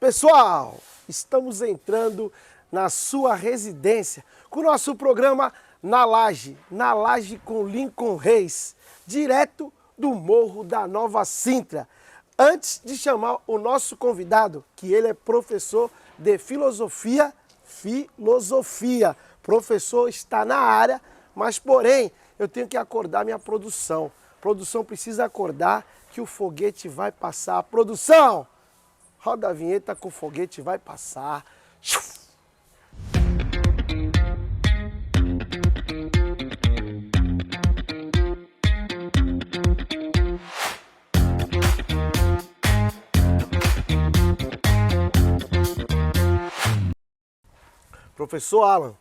Pessoal, estamos entrando na sua residência com o nosso programa Na Laje com Lincoln Reis, direto do Morro da Nova Sintra. Antes de chamar o nosso convidado, que ele é professor de filosofia, professor está na área, mas porém eu tenho que acordar minha produção. A produção precisa acordar que o foguete vai passar. Produção, roda a vinheta que o foguete vai passar. Professor Alan,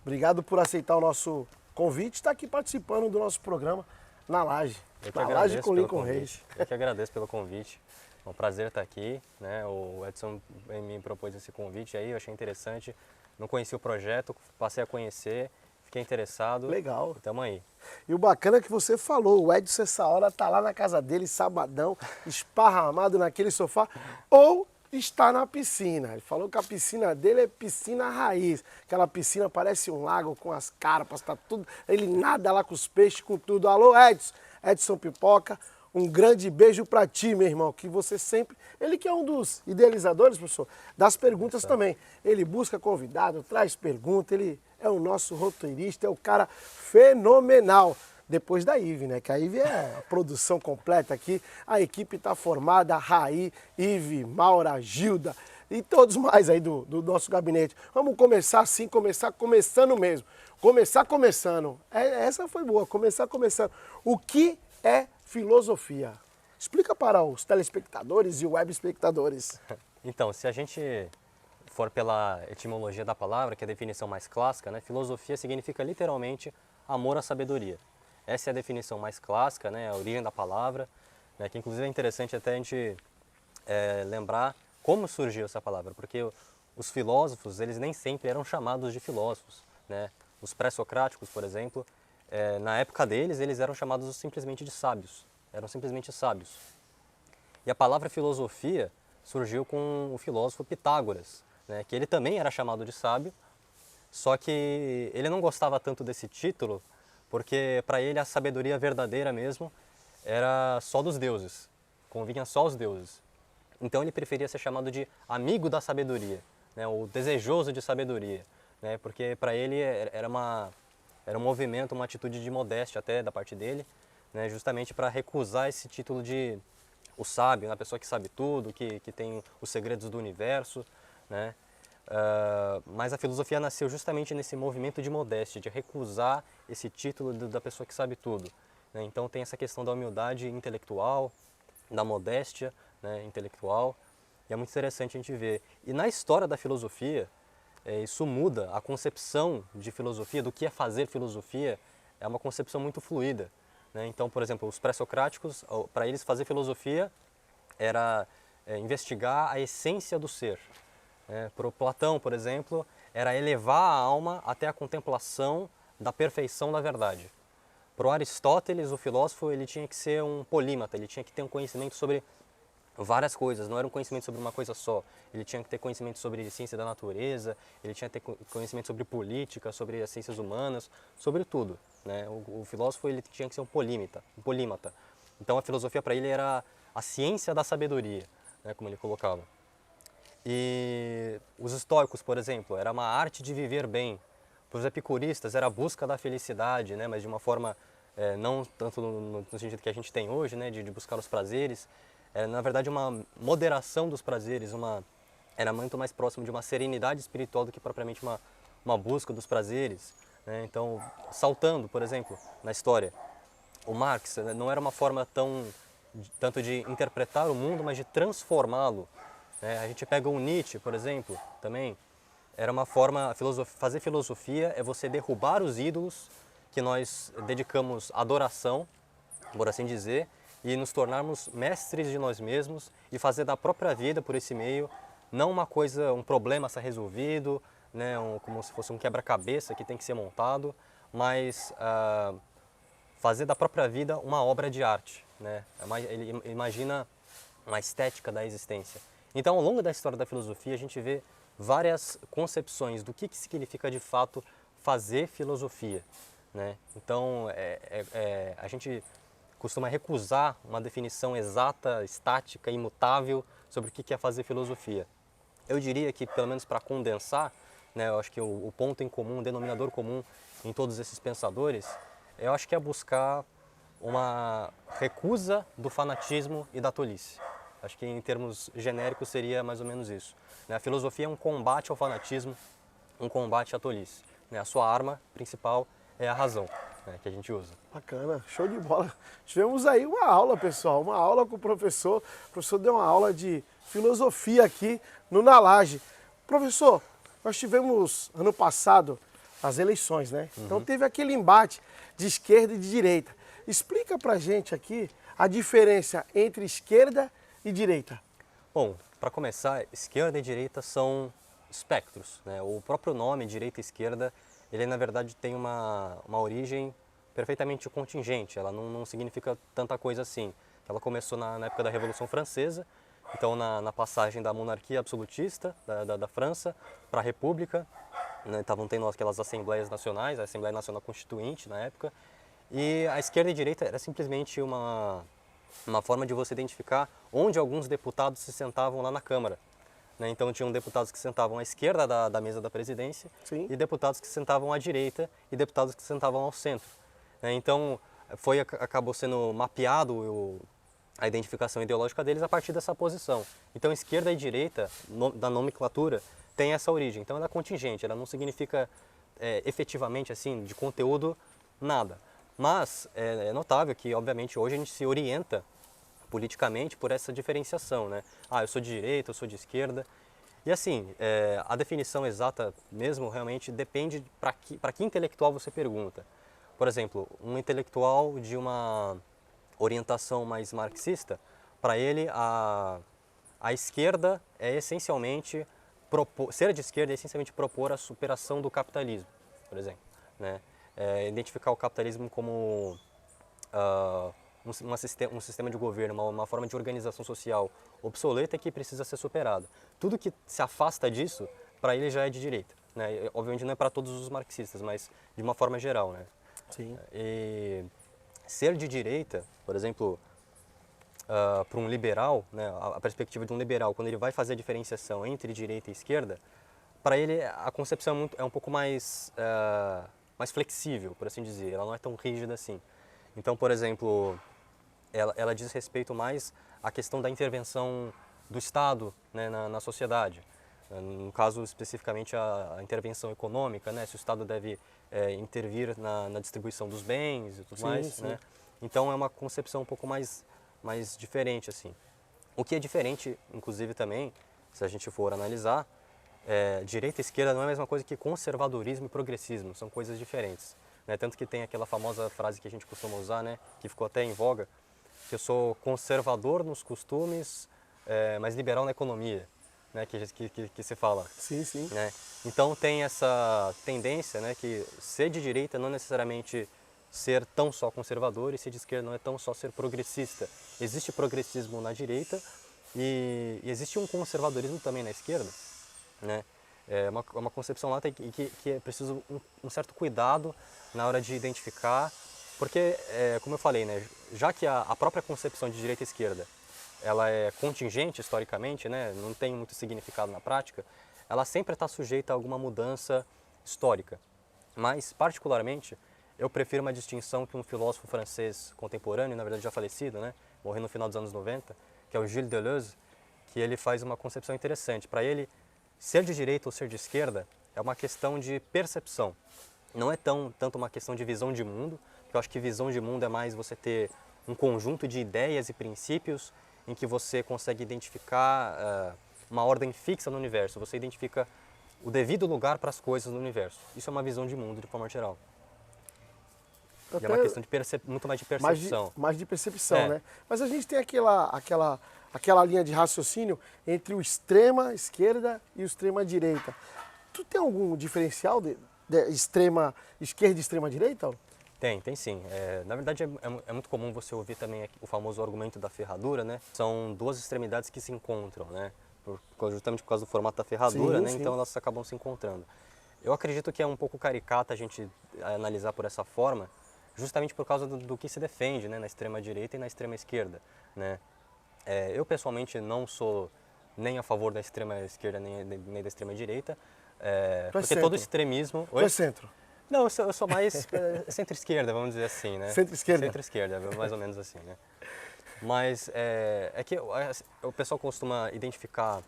obrigado por aceitar o nosso convite e estar aqui participando do nosso programa Na Laje. Na Laje com Lincoln Reis. Eu que agradeço pelo convite. É um prazer estar aqui, né? O Edson me propôs esse convite aí, eu achei interessante. Não conhecia o projeto, passei a conhecer, fiquei interessado. Legal. Tamo aí. E o bacana é que você falou, o Edson essa hora tá lá na casa dele, sabadão, esparramado naquele sofá, ou está na piscina. Ele falou que a piscina dele é piscina raiz. Aquela piscina parece um lago com as carpas, tá tudo. Ele nada lá com os peixes, com tudo. Alô, Edson, Edson Pipoca. Um grande beijo pra ti, meu irmão, que você sempre... Ele que é um dos idealizadores, professor, das perguntas também. Ele busca convidado, traz pergunta, ele é o nosso roteirista, é o cara fenomenal. Depois da Ive, né? Que a Ive é a produção completa aqui. A equipe tá formada, Raí, Ive, Maura, Gilda e todos mais aí do nosso gabinete. Vamos começar assim, começando mesmo. Começando. Essa foi boa, começando. O que é filosofia? Explica para os telespectadores e web espectadores. Então, se a gente for pela etimologia da palavra, que é a definição mais clássica, né? Filosofia significa literalmente amor à sabedoria. Essa é a definição mais clássica, né? A origem da palavra, né? Que inclusive é interessante até a gente lembrar como surgiu essa palavra, porque os filósofos, eles nem sempre eram chamados de filósofos, né? Os pré-socráticos, por exemplo, na época deles, eles eram chamados simplesmente de sábios, eram simplesmente sábios. E a palavra filosofia surgiu com o filósofo Pitágoras, né? Que ele também era chamado de sábio, só que ele não gostava tanto desse título, porque para ele a sabedoria verdadeira mesmo era só dos deuses, convinha só aos deuses. Então ele preferia ser chamado de amigo da sabedoria, né, ou desejoso de sabedoria, né, porque para ele era um movimento, uma atitude de modéstia até da parte dele, né, justamente para recusar esse título de o sábio, a pessoa que sabe tudo, que tem os segredos do universo, né. Mas a filosofia nasceu justamente nesse movimento de modéstia, de recusar esse título da pessoa que sabe tudo, né? Então tem essa questão da humildade intelectual, da modéstia, né, intelectual, e é muito interessante a gente ver. E na história da filosofia, isso muda, a concepção de filosofia, do que é fazer filosofia, é uma concepção muito fluida, né? Então, por exemplo, os pré-socráticos, para eles fazer filosofia era investigar a essência do ser. Para o Platão, por exemplo, era elevar a alma até a contemplação da perfeição da verdade. Para o Aristóteles, o filósofo, ele tinha que ser um polímata, ele tinha que ter um conhecimento sobre várias coisas, não era um conhecimento sobre uma coisa só. Ele tinha que ter conhecimento sobre ciência da natureza, ele tinha que ter conhecimento sobre política, sobre as ciências humanas, sobre tudo, né? O filósofo, ele tinha que ser um polímata. Então a filosofia para ele era a ciência da sabedoria, né, como ele colocava. E os estoicos, por exemplo, era uma arte de viver bem. Para os epicuristas era a busca da felicidade, né? Mas de uma forma não tanto no sentido que a gente tem hoje, né? De buscar os prazeres. Na verdade, uma moderação dos prazeres, era muito mais próximo de uma serenidade espiritual do que propriamente uma busca dos prazeres, né? Então, saltando, por exemplo, na história, o Marx não era uma forma tanto de interpretar o mundo, mas de transformá-lo. A gente pega o Nietzsche, por exemplo, também, era uma forma, fazer filosofia é você derrubar os ídolos que nós dedicamos adoração, por assim dizer, e nos tornarmos mestres de nós mesmos e fazer da própria vida por esse meio, não uma coisa, um problema a ser resolvido, né, como se fosse um quebra-cabeça que tem que ser montado, mas fazer da própria vida uma obra de arte, né? Ele imagina uma estética da existência. Então, ao longo da história da filosofia, a gente vê várias concepções do que significa de fato fazer filosofia, né? Então, a gente costuma recusar uma definição exata, estática, imutável sobre o que é fazer filosofia. Eu diria que, pelo menos para condensar, né, eu acho que o ponto em comum, o denominador comum em todos esses pensadores, eu acho que é buscar uma recusa do fanatismo e da tolice. Acho que em termos genéricos seria mais ou menos isso, né? A filosofia é um combate ao fanatismo, um combate à tolice, né? A sua arma principal é a razão, né, que a gente usa. Bacana, show de bola. Tivemos aí uma aula, pessoal, uma aula com o professor. O professor deu uma aula de filosofia aqui no Na Laje. Professor, nós tivemos ano passado as eleições, né? Então teve aquele embate de esquerda e de direita. Explica pra gente aqui a diferença entre esquerda e direita. Bom, para começar, esquerda e direita são espectros, né? O próprio nome, direita e esquerda, ele na verdade tem uma origem perfeitamente contingente, ela não significa tanta coisa assim. Ela começou na época da Revolução Francesa, então na passagem da monarquia absolutista da França para a República, né? Estavam tendo aquelas Assembleias Nacionais, a Assembleia Nacional Constituinte na época, e a esquerda e a direita era simplesmente uma forma de você identificar onde alguns deputados se sentavam lá na Câmara, né? Então tinham deputados que sentavam à esquerda da mesa da presidência, Sim. e deputados que sentavam à direita e deputados que sentavam ao centro, né? Então acabou sendo mapeado a identificação ideológica deles a partir dessa posição. Então esquerda e direita da nomenclatura tem essa origem. Então ela é contingente, ela não significa efetivamente assim de conteúdo nada. Mas é notável que, obviamente, hoje a gente se orienta politicamente por essa diferenciação, né? Ah, eu sou de direita, eu sou de esquerda. E assim, a definição exata mesmo realmente depende para que intelectual você pergunta. Por exemplo, um intelectual de uma orientação mais marxista, para ele a esquerda é essencialmente, ser de esquerda é essencialmente propor a superação do capitalismo, por exemplo, né? Identificar o capitalismo como um sistema de governo, uma forma de organização social obsoleta que precisa ser superada. Tudo que se afasta disso, para ele já é de direita, né? Obviamente não é para todos os marxistas, mas de uma forma geral, né? Sim. E ser de direita, por exemplo, para um liberal, né, a perspectiva de um liberal, quando ele vai fazer a diferenciação entre direita e esquerda, para ele a concepção é um pouco mais flexível, por assim dizer, ela não é tão rígida assim. Então, por exemplo, ela diz respeito mais à questão da intervenção do Estado, né, na sociedade. No caso, especificamente, a intervenção econômica, né, se o Estado deve intervir na distribuição dos bens e tudo mais, sim. né? Então, é uma concepção um pouco mais diferente, assim. O que é diferente, inclusive, também, se a gente for analisar, direita e esquerda não é a mesma coisa que conservadorismo e progressismo, são coisas diferentes, né? Tanto que tem aquela famosa frase que a gente costuma usar, né, que ficou até em voga, que eu sou conservador nos costumes, mas liberal na economia, né, que se fala. Sim, sim. Né? Então tem essa tendência, né, que ser de direita não necessariamente ser tão só conservador e ser de esquerda não é tão só ser progressista. Existe progressismo na direita e existe um conservadorismo também na esquerda, né? É uma concepção lá que é preciso um certo cuidado na hora de identificar, porque, como eu falei, né, já que a própria concepção de direita e esquerda ela é contingente historicamente, né, não tem muito significado na prática, ela sempre está sujeita a alguma mudança histórica. Mas, particularmente, eu prefiro uma distinção que um filósofo francês contemporâneo, na verdade já falecido, né, morreu no final dos anos 90, que é o Gilles Deleuze, que ele faz uma concepção interessante. Para ele, ser de direita ou ser de esquerda é uma questão de percepção. Não é tanto uma questão de visão de mundo, porque eu acho que visão de mundo é mais você ter um conjunto de ideias e princípios em que você consegue identificar uma ordem fixa no universo, você identifica o devido lugar para as coisas no universo. Isso é uma visão de mundo de forma geral. E é uma questão de muito mais de percepção. Mais de percepção, né? Mas a gente tem aquela linha de raciocínio entre o extrema esquerda e o extrema direita. Tu tem algum diferencial de extrema esquerda e extrema direita? Tem sim. Na verdade, é muito comum você ouvir também o famoso argumento da ferradura, né? São duas extremidades que se encontram, né? justamente por causa do formato da ferradura, Sim, né? sim. Então elas acabam se encontrando. Eu acredito que é um pouco caricata a gente analisar por essa forma, justamente por causa do que se defende, né? Na extrema direita e na extrema esquerda, né? Eu pessoalmente não sou nem a favor da extrema esquerda nem da extrema direita, Tu é porque todo centro. extremismo... Tu é centro. Não, eu sou mais centro-esquerda, vamos dizer assim, né? Centro-esquerda. Centro-esquerda, mais ou menos assim, né? Mas é que o pessoal costuma identificar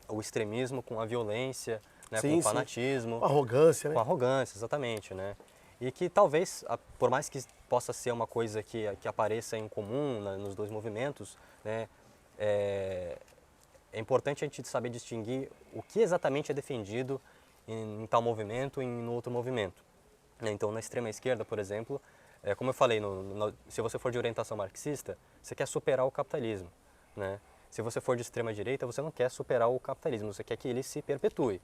o extremismo com a violência, né? Com Sim, o sim. fanatismo, Arrogância, né? com a arrogância, exatamente, né? E que talvez, por mais que possa ser uma coisa que apareça em comum nos dois movimentos, né? É importante a gente saber distinguir o que exatamente é defendido em tal movimento e no outro movimento. Então, na extrema esquerda, por exemplo, como eu falei, se você for de orientação marxista, você quer superar o capitalismo, né? Se você for de extrema direita, você não quer superar o capitalismo, você quer que ele se perpetue,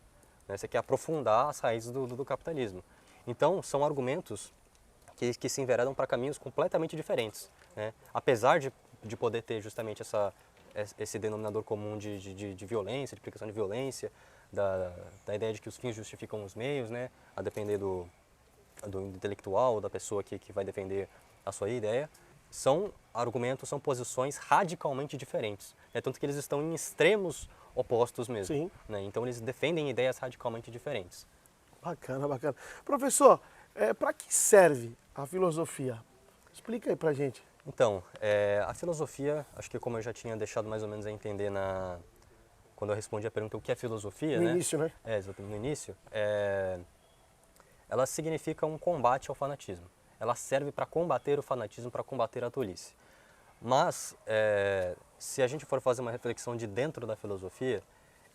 né? Você quer aprofundar as raízes do capitalismo. Então, são argumentos que se enveredam para caminhos completamente diferentes, né? Apesar de poder ter justamente esse denominador comum de violência, de aplicação de violência, da ideia de que os fins justificam os meios, né? A depender do intelectual, da pessoa que vai defender a sua ideia, são argumentos, são posições radicalmente diferentes. Tanto que eles estão em extremos opostos mesmo. Sim. Né? Então eles defendem ideias radicalmente diferentes. Bacana, bacana. Professor, para que serve a filosofia? Explica aí pra gente. Então, a filosofia, acho que como eu já tinha deixado mais ou menos a entender quando eu respondi a pergunta o que é filosofia, No né? início, né? Exatamente, no início, ela significa um combate ao fanatismo. Ela serve para combater o fanatismo, para combater a tolice. Mas, se a gente for fazer uma reflexão de dentro da filosofia,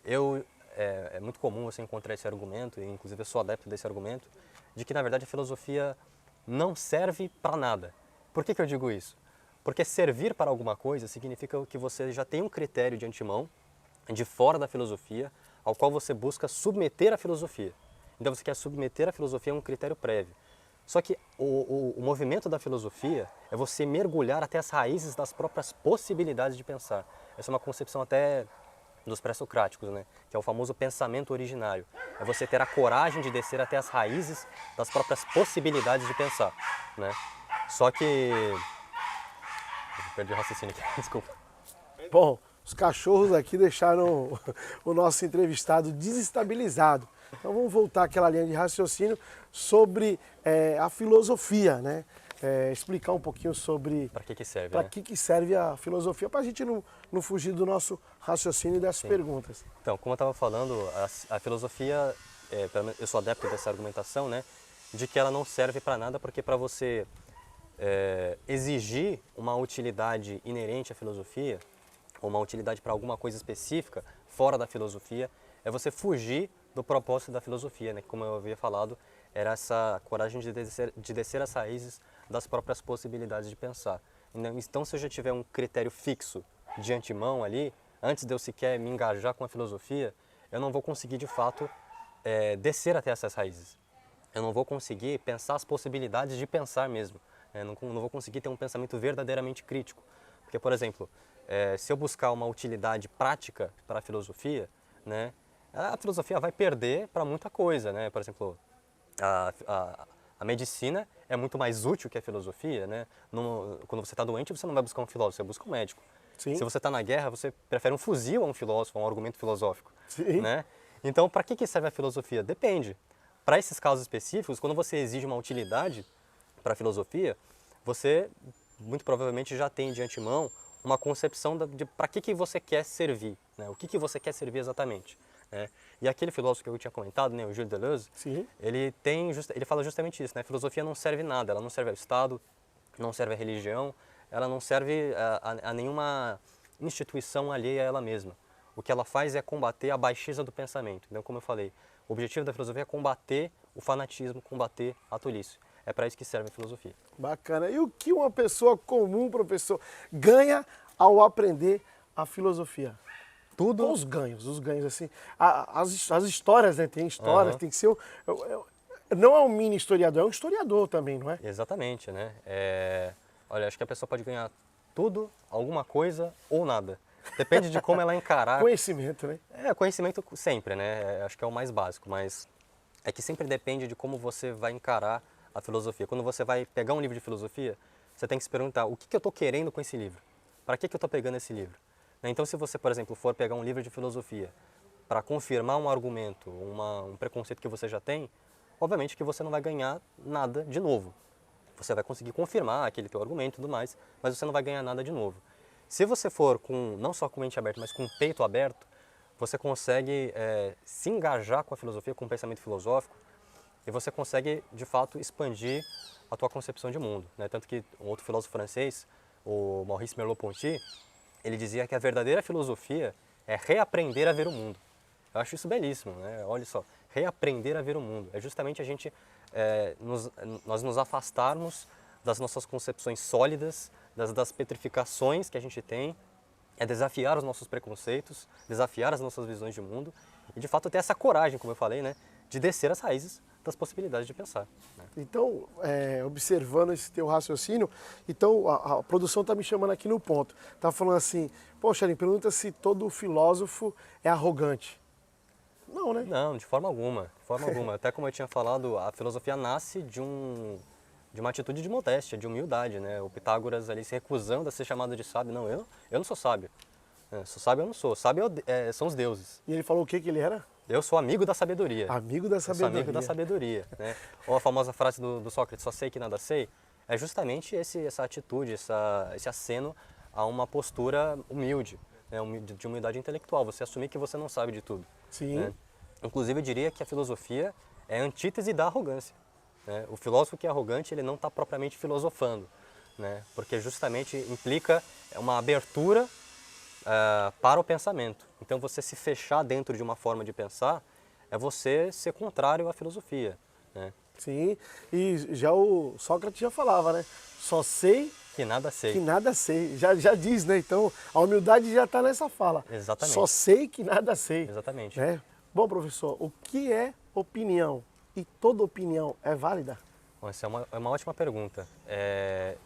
é muito comum você encontrar esse argumento, e inclusive eu sou adepto desse argumento, de que na verdade a filosofia não serve para nada. Por que eu digo isso? Porque servir para alguma coisa significa que você já tem um critério de antemão, de fora da filosofia, ao qual você busca submeter a filosofia. Então você quer submeter a filosofia a um critério prévio. Só que o movimento da filosofia é você mergulhar até as raízes das próprias possibilidades de pensar. Essa é uma concepção até dos pré-socráticos, né? Que é o famoso pensamento originário. É você ter a coragem de descer até as raízes das próprias possibilidades de pensar, né? Só que... Eu perdi o raciocínio aqui, desculpa. Bom, os cachorros aqui deixaram o nosso entrevistado desestabilizado. Então vamos voltar àquela linha de raciocínio sobre a filosofia, né? Explicar um pouquinho sobre Para que serve, para né? que serve a filosofia, para a gente não fugir do nosso raciocínio e das perguntas. Então, como eu estava falando, a filosofia, eu sou adepto dessa argumentação, né? De que ela não serve para nada, porque para você exigir uma utilidade inerente à filosofia, ou uma utilidade para alguma coisa específica fora da filosofia, é você fugir do propósito da filosofia, né? Como eu havia falado, era essa coragem de descer as raízes das próprias possibilidades de pensar. Então, se eu já tiver um critério fixo de antemão ali, antes de eu sequer me engajar com a filosofia, eu não vou conseguir, de fato, descer até essas raízes. Eu não vou conseguir pensar as possibilidades de pensar mesmo. Não vou conseguir ter um pensamento verdadeiramente crítico. Porque, por exemplo, se eu buscar uma utilidade prática para a filosofia, né, a filosofia vai perder para muita coisa, né? Por exemplo, a medicina é muito mais útil que a filosofia, né? Quando você está doente, você não vai buscar um filósofo, você busca um médico. Sim. Se você está na guerra, você prefere um fuzil a um filósofo, a um argumento filosófico. Sim. Né? Então, para que serve a filosofia? Depende. Para esses casos específicos, quando você exige uma utilidade para a filosofia, você muito provavelmente já tem de antemão uma concepção de para que você quer servir, né? O que você quer servir exatamente. Né? E aquele filósofo que eu tinha comentado, né, o Gilles Deleuze, Sim. ele fala justamente isso, né? A filosofia não serve nada, ela não serve ao Estado, não serve à religião, ela não serve a nenhuma instituição alheia a ela mesma. O que ela faz é combater a baixeza do pensamento. Então, como eu falei, o objetivo da filosofia é combater o fanatismo, combater a tolice. É para isso que serve a filosofia. Bacana. E o que uma pessoa comum, professor, ganha ao aprender a filosofia? Tudo. Os ganhos assim. As histórias, né? Tem histórias, tem que ser. Não é um mini historiador, é um historiador também, não é? Exatamente, né? Olha, acho que a pessoa pode ganhar tudo, alguma coisa ou nada. Depende de como ela encarar. Conhecimento, né? Conhecimento sempre, né? Acho que é o mais básico, mas é que sempre depende de como você vai encarar a filosofia. Quando você vai pegar um livro de filosofia, você tem que se perguntar o que eu estou querendo com esse livro? Para que eu estou pegando esse livro? Né? Então, se você, por exemplo, for pegar um livro de filosofia para confirmar um argumento, um preconceito que você já tem, obviamente que você não vai ganhar nada de novo. Você vai conseguir confirmar aquele teu argumento e tudo mais, mas você não vai ganhar nada de novo. Se você for não só com mente aberta, mas com o peito aberto, você consegue se engajar com a filosofia, com o pensamento filosófico, e você consegue, de fato, expandir a tua concepção de mundo. Né? Tanto que um outro filósofo francês, o Maurice Merleau-Ponty, ele dizia que a verdadeira filosofia é reaprender a ver o mundo. Eu acho isso belíssimo, né? Olha só, reaprender a ver o mundo. É justamente a gente, nós nos afastarmos das nossas concepções sólidas, das petrificações que a gente tem, é desafiar os nossos preconceitos, desafiar as nossas visões de mundo e, de fato, ter essa coragem, como eu falei, né? De descer as raízes das possibilidades de pensar. Né? Então, observando esse teu raciocínio, então a produção está me chamando aqui no ponto. Está falando assim, poxa, ele pergunta se todo filósofo é arrogante. Não, né? Não, de forma alguma, de forma alguma. Até como eu tinha falado, a filosofia nasce de uma atitude de modéstia, de humildade, né? O Pitágoras ali se recusando a ser chamado de sábio. Não, eu não sou sábio. Sou sábio eu não sou. Sábio são os deuses. E ele falou o que ele era? Eu sou amigo da sabedoria. Amigo da Eu sou sabedoria. amigo da sabedoria. Né? Ou a famosa frase do Sócrates, só sei que nada sei, é justamente essa atitude, esse aceno a uma postura humilde, né? De humildade intelectual. Você assumir que você não sabe de tudo. Sim. Né? Inclusive, eu diria que a filosofia é a antítese da arrogância. Né? O filósofo que é arrogante, ele não está propriamente filosofando, né? Porque justamente implica uma abertura para o pensamento. Então, você se fechar dentro de uma forma de pensar é você ser contrário à filosofia. Né? Sim, e já o Sócrates já falava, né? Só sei que nada sei. Que nada sei. Já diz, né? Então, a humildade já está nessa fala. Exatamente. Só sei que nada sei. Exatamente. Né? Bom, professor, o que é opinião? E toda opinião é válida? Bom, essa é uma ótima pergunta.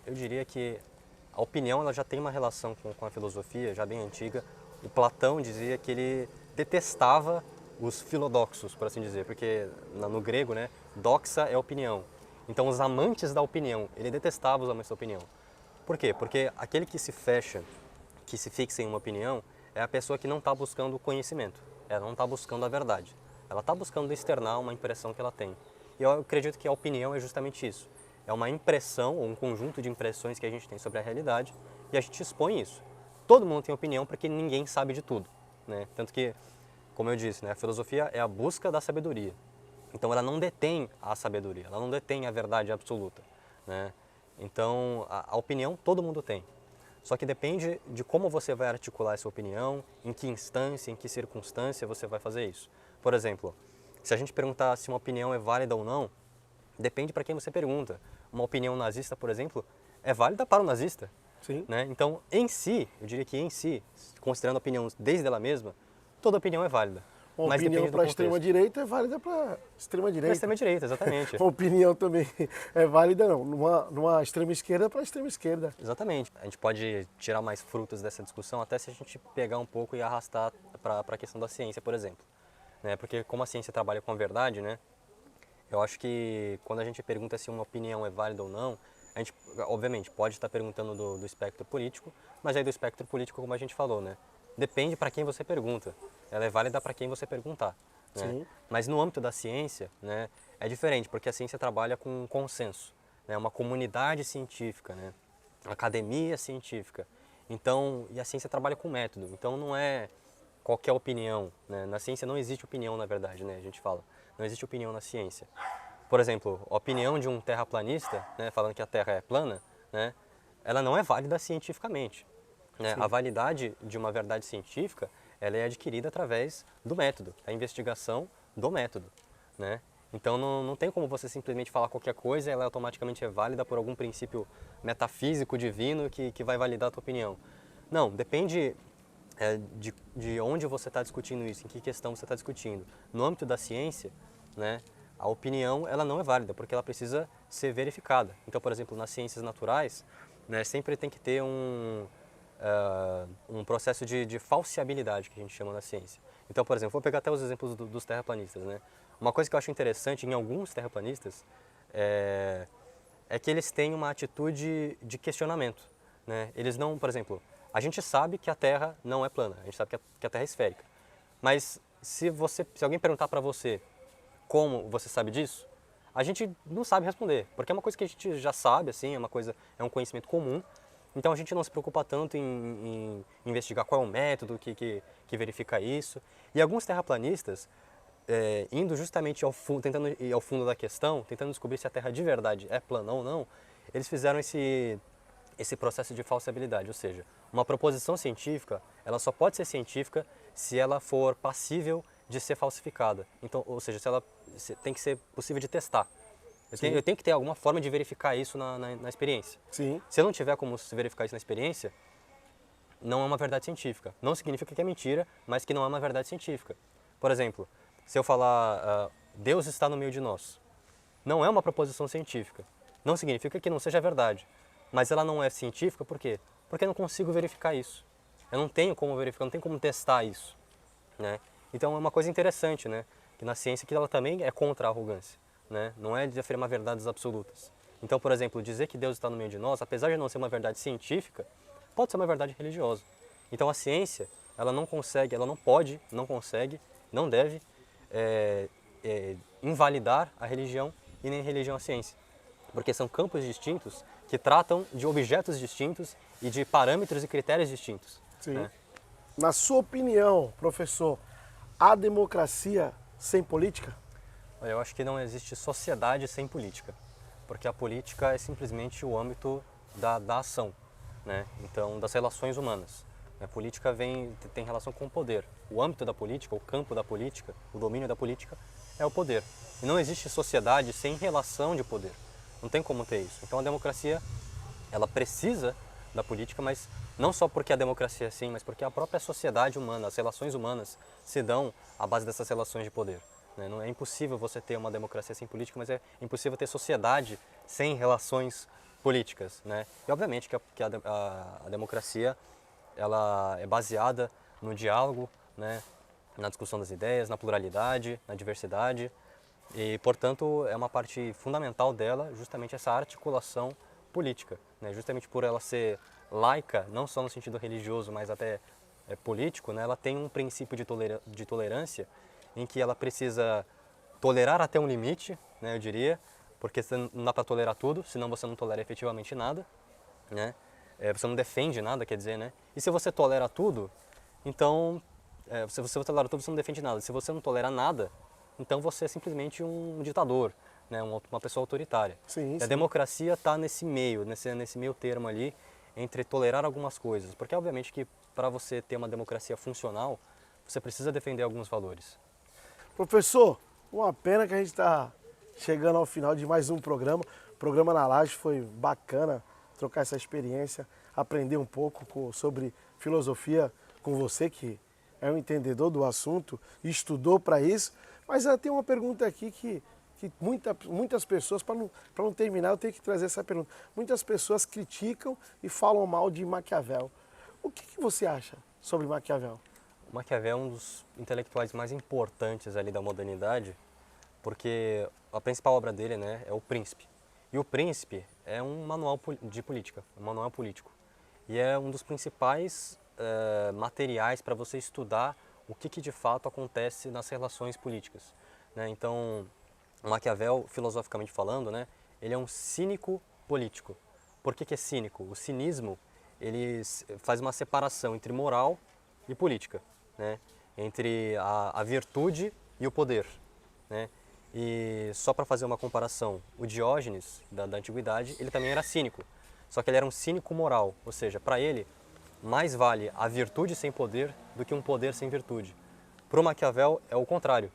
Eu diria que a opinião ela já tem uma relação com a filosofia, já bem antiga. O Platão dizia que ele detestava os filodoxos, por assim dizer, porque no grego, né, doxa é opinião. Então, os amantes da opinião, ele detestava os amantes da opinião. Por quê? Porque aquele que se fecha, que se fixa em uma opinião, é a pessoa que não está buscando o conhecimento, ela não está buscando a verdade. Ela está buscando externar uma impressão que ela tem. E eu acredito que a opinião é justamente isso. É uma impressão, ou um conjunto de impressões que a gente tem sobre a realidade e a gente expõe isso. Todo mundo tem opinião porque ninguém sabe de tudo. Né? Tanto que, como eu disse, né, a filosofia é a busca da sabedoria. Então ela não detém a sabedoria, ela não detém a verdade absoluta. Né? Então a opinião todo mundo tem. Só que depende de como você vai articular essa opinião, em que instância, em que circunstância você vai fazer isso. Por exemplo, se a gente perguntar se uma opinião é válida ou não, depende para quem você pergunta. Uma opinião nazista, por exemplo, é válida para o nazista. Sim. Né? Então, em si, eu diria que em si, considerando a opinião desde ela mesma, toda opinião é válida. Uma mas opinião depende do para a contexto. extrema-direita é válida para a extrema-direita. Para a extrema-direita, exatamente. Uma opinião também é válida, não. Numa extrema-esquerda para a extrema-esquerda. Exatamente. A gente pode tirar mais frutos dessa discussão até se a gente pegar um pouco e arrastar para a questão da ciência, por exemplo. Né? Porque como a ciência trabalha com a verdade, né? Eu acho que quando a gente pergunta se uma opinião é válida ou não, a gente, obviamente, pode estar perguntando do espectro político, mas aí do espectro político, como a gente falou, né? Depende para quem você pergunta. Ela é válida para quem você perguntar. Né? Sim. Mas no âmbito da ciência, né, é diferente, porque a ciência trabalha com consenso, né? Uma comunidade científica, né? Uma academia científica. Então, e a ciência trabalha com método. Então não é qualquer opinião. Né? Na ciência não existe opinião, na verdade, né? A gente fala. Não existe opinião na ciência. Por exemplo, a opinião de um terraplanista, né, falando que a Terra é plana, né, ela não é válida cientificamente. Né? A validade de uma verdade científica ela é adquirida através do método, da investigação do método. Né? Então não tem como você simplesmente falar qualquer coisa e ela automaticamente é válida por algum princípio metafísico, divino, que vai validar a tua opinião. Não, depende de onde você está discutindo isso, em que questão você está discutindo. No âmbito da ciência, né, a opinião ela não é válida, porque ela precisa ser verificada. Então, por exemplo, nas ciências naturais, né, sempre tem que ter um processo de falseabilidade, que a gente chama na ciência. Então, por exemplo, vou pegar até os exemplos dos terraplanistas, né? Uma coisa que eu acho interessante em alguns terraplanistas é que eles têm uma atitude de questionamento, né? Eles não, por exemplo, a gente sabe que a Terra não é plana, a gente sabe que a Terra é esférica, mas se alguém perguntar para você como você sabe disso, a gente não sabe responder, porque é uma coisa que a gente já sabe, assim, é um conhecimento comum. Então a gente não se preocupa tanto em investigar qual é o método que verifica isso. E alguns terraplanistas, indo justamente tentando ir ao fundo da questão, tentando descobrir se a Terra de verdade é plana ou não, eles fizeram esse processo de falseabilidade, ou seja, uma proposição científica, ela só pode ser científica se ela for passível de ser falsificada. Então, ou seja, tem que ser possível de testar. Eu tenho que ter alguma forma de verificar isso na experiência. Sim. Se eu não tiver como verificar isso na experiência, não é uma verdade científica. Não significa que é mentira, mas que não é uma verdade científica. Por exemplo, se eu falar Deus está no meio de nós, não é uma proposição científica. Não significa que não seja verdade. Mas ela não é científica por quê? Porque eu não consigo verificar isso. Eu não tenho como verificar, não tenho como testar isso, né? Então é uma coisa interessante, né? Que na ciência que ela também é contra a arrogância, né? Não é de afirmar verdades absolutas. Então, por exemplo, dizer que Deus está no meio de nós, apesar de não ser uma verdade científica, pode ser uma verdade religiosa. Então a ciência, ela não consegue, ela não pode, não consegue, não deve invalidar a religião e nem a religião a ciência. Porque são campos distintos que tratam de objetos distintos e de parâmetros e critérios distintos. Sim. Né? Na sua opinião, professor, há democracia sem política? Olha, eu acho que não existe sociedade sem política, porque a política é simplesmente o âmbito da ação, né? Então, das relações humanas. A política tem relação com o poder. O âmbito da política, o campo da política, o domínio da política é o poder. E não existe sociedade sem relação de poder. Não tem como ter isso. Então a democracia, ela precisa da política, mas não só porque a democracia é assim, mas porque a própria sociedade humana, as relações humanas se dão à base dessas relações de poder. Né? Não é impossível você ter uma democracia sem política, mas é impossível ter sociedade sem relações políticas. Né? E obviamente que a democracia ela é baseada no diálogo, né? Na discussão das ideias, na pluralidade, na diversidade. E, portanto, é uma parte fundamental dela justamente essa articulação política, né? Justamente por ela ser laica, não só no sentido religioso, mas até político, né? Ela tem um princípio de tolerância em que ela precisa tolerar até um limite, né, eu diria, porque não dá para tolerar tudo, senão você não tolera efetivamente nada, né? Você não defende nada, quer dizer, né? E se você tolera tudo, então, se você tolera tudo, você não defende nada. Se você não tolera nada, então você é simplesmente um ditador, né? Uma pessoa autoritária. Sim, A sim. democracia está nesse meio termo ali, entre tolerar algumas coisas. Porque, obviamente, que para você ter uma democracia funcional, você precisa defender alguns valores. Professor, uma pena que a gente está chegando ao final de mais um programa. O programa na Laje foi bacana trocar essa experiência, aprender um pouco sobre filosofia com você, que é um entendedor do assunto, estudou para isso. Mas tem uma pergunta aqui que muitas pessoas, para não terminar, eu tenho que trazer essa pergunta. Muitas pessoas criticam e falam mal de Maquiavel. O que você acha sobre Maquiavel? Maquiavel é um dos intelectuais mais importantes ali da modernidade, porque a principal obra dele, né, é O Príncipe. E O Príncipe é um manual de política, um manual político. E é um dos principais materiais para você estudar o que de fato acontece nas relações políticas. Né? Então, Maquiavel, filosoficamente falando, né, ele é um cínico político. Por que é cínico? O cinismo ele faz uma separação entre moral e política, né? Entre a virtude e o poder. Né? E só para fazer uma comparação, o Diógenes, da Antiguidade, ele também era cínico, só que ele era um cínico moral, ou seja, para ele, mais vale a virtude sem poder do que um poder sem virtude. Para o Maquiavel é o contrário,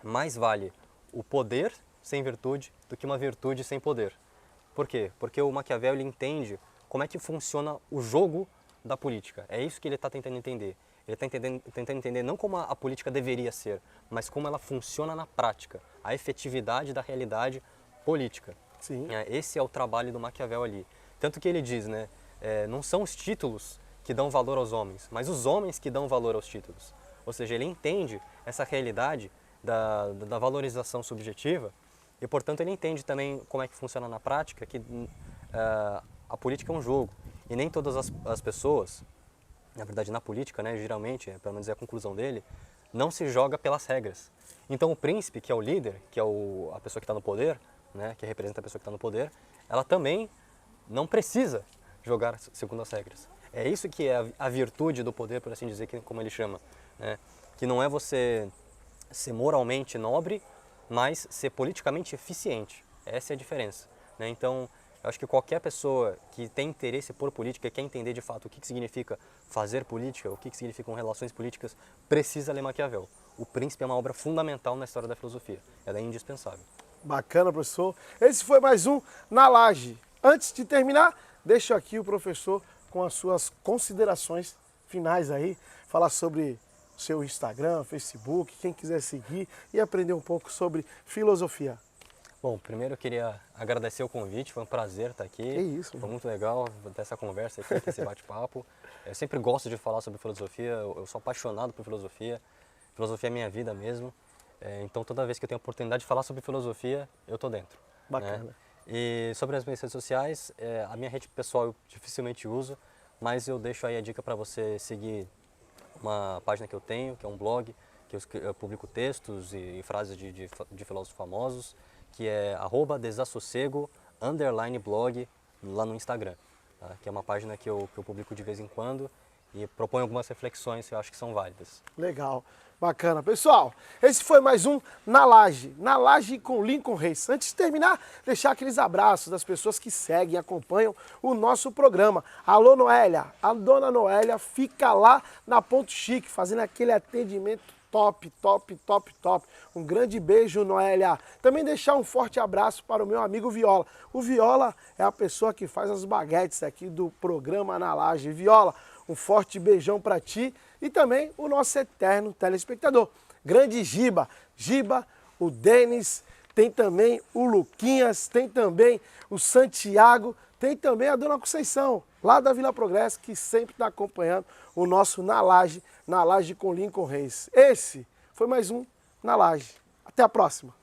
mais vale o poder sem virtude do que uma virtude sem poder. Por quê? Porque o Maquiavel ele entende como é que funciona o jogo da política, é isso que ele está tentando entender. Ele está tentando entender não como a política deveria ser, mas como ela funciona na prática, a efetividade da realidade política. Sim. Esse é o trabalho do Maquiavel ali. Tanto que ele diz, né, não são os títulos que dão valor aos homens, mas os homens que dão valor aos títulos. Ou seja, ele entende essa realidade da valorização subjetiva e, portanto, ele entende também como é que funciona na prática, que a política é um jogo e nem todas as pessoas, na verdade na política, né, geralmente, pelo menos é a conclusão dele, não se joga pelas regras. Então o príncipe, que é o líder, que é a pessoa que está no poder, né, que representa a pessoa que está no poder, ela também não precisa jogar segundo as regras. É isso que é a virtude do poder, por assim dizer, como ele chama, né? Que não é você ser moralmente nobre, mas ser politicamente eficiente. Essa é a diferença, né? Então, eu acho que qualquer pessoa que tem interesse por política, quer entender de fato o que significa fazer política, o que significam relações políticas, precisa ler Maquiavel. O Príncipe é uma obra fundamental na história da filosofia. Ela é indispensável. Bacana, professor. Esse foi mais um Na Laje. Antes de terminar, deixo aqui o professor com as suas considerações finais aí, falar sobre o seu Instagram, Facebook, quem quiser seguir e aprender um pouco sobre filosofia. Bom, primeiro eu queria agradecer o convite, foi um prazer estar aqui. Que isso, foi muito legal ter essa conversa aqui, ter esse bate-papo. Eu sempre gosto de falar sobre filosofia, eu sou apaixonado por filosofia. Filosofia é minha vida mesmo. Então toda vez que eu tenho a oportunidade de falar sobre filosofia, eu estou dentro. Bacana. Né? E sobre as minhas redes sociais, a minha rede pessoal eu dificilmente uso, mas eu deixo aí a dica para você seguir uma página que eu tenho, que é um blog, que eu publico textos e frases de filósofos famosos, que é @desassossego_blog lá no Instagram, tá? Que é uma página que eu publico de vez em quando e proponho algumas reflexões que eu acho que são válidas. Legal, bacana. Pessoal, esse foi mais um Na Laje com Lincoln Reis. Antes de terminar, deixar aqueles abraços das pessoas que seguem e acompanham o nosso programa. Alô, Noélia, a dona Noélia fica lá na Ponto Chique, fazendo aquele atendimento top, top, top, top. Um grande beijo, Noélia. Também deixar um forte abraço para o meu amigo Viola. O Viola é a pessoa que faz as baguetes aqui do programa Na Laje. Viola, um forte beijão para ti e também o nosso eterno telespectador. Grande Giba. Giba, o Denis, tem também o Luquinhas, tem também o Santiago, tem também a dona Conceição, lá da Vila Progresso, que sempre está acompanhando o nosso Na Laje com Lincoln Reis. Esse foi mais um Na Laje. Até a próxima.